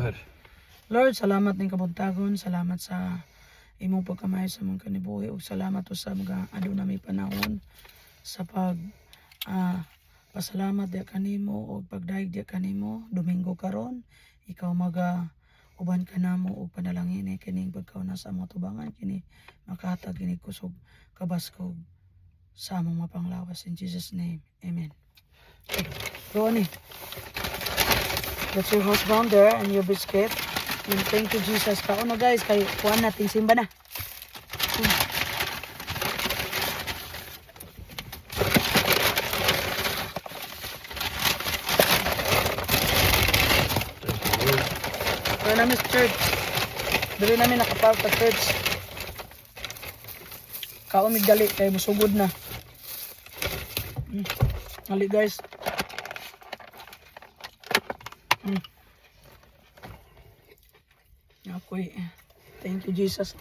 ahead. Lord, salamat ning kabuntagon, salamat sa imong pagkamay sa mga kanibuhi ug salamat sa mga aduna may panahon sa pag pasalamat diya kanimo ug pagdaig diya kanimo Domingo karon ikaw maga uban ka namo ug panalangin kining pagkauna sa among tubangan kini makahatag kini kusog kabaskog sa among mapanglawas in Jesus name. Amen. Ronnie, that's your husband there and your biscuit. And thank you Jesus. Kaon na guys, kay kuan natin simba na. Kaya namin sa church. Dali namin nakapark sa church. Kaon migdali kay musugod na. Ali guys. Okay. Thank you, Jesus.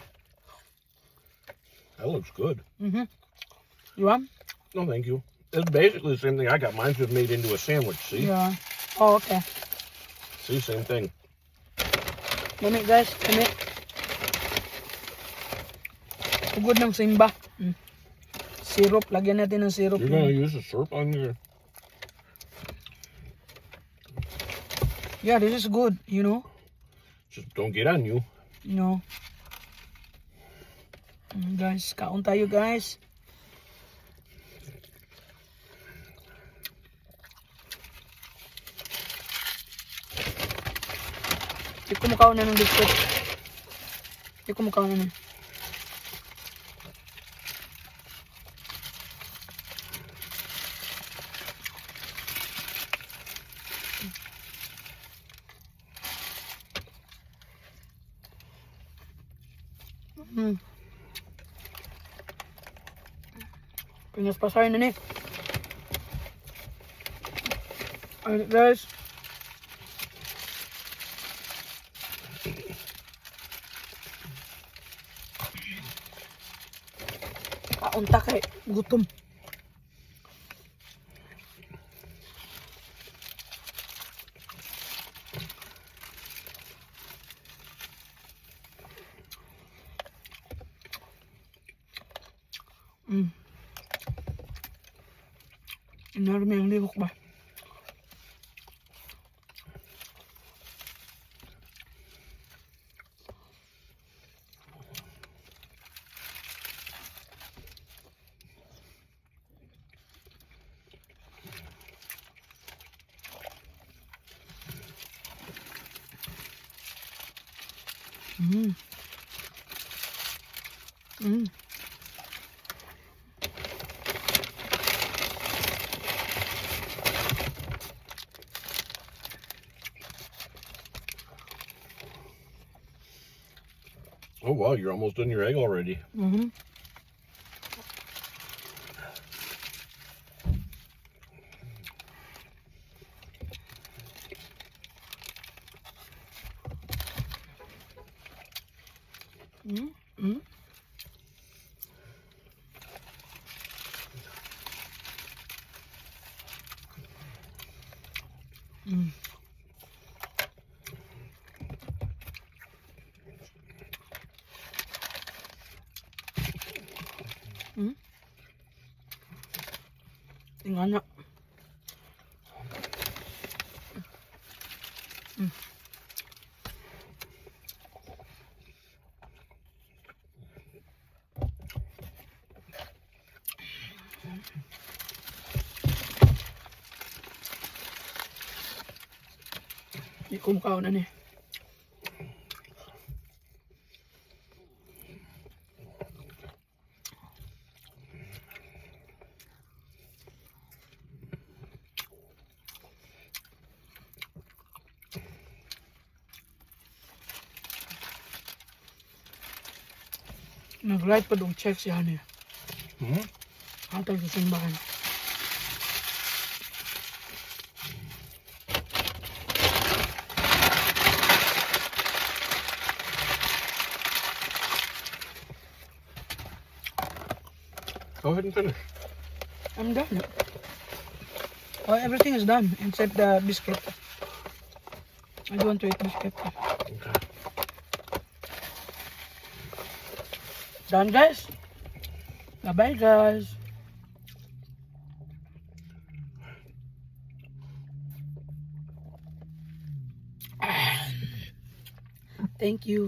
That looks good. You want? No, thank you. It's basically the same thing I got. Mine's just made into a sandwich, see? Yeah. Oh, okay. See, same thing. Lamig guys, lamig. Sugod ng simba. Syrup, lagyan natin ng syrup. You're gonna use the syrup on your... Yeah, this is good, you know. Just don't get on you. You know. Guys, kaon tayo guys. Hindi ko makaon na ng biscuit. Hindi ko makaon na. Pinaspasahin na ni. Alright guys. Kaunta kay gutom. Enorme ang libok ba? Oh, wow, you're almost done your egg already. Tingnan na. Hindi ko makaon na ni. Nag-write pa dong check siya niya. Hatag sa simbahan. Go ahead and finish. I'm done. Oh, everything is done except the biscuit. I don't want to eat biscuit. Okay. Done, guys. Bye-bye, guys. Thank you.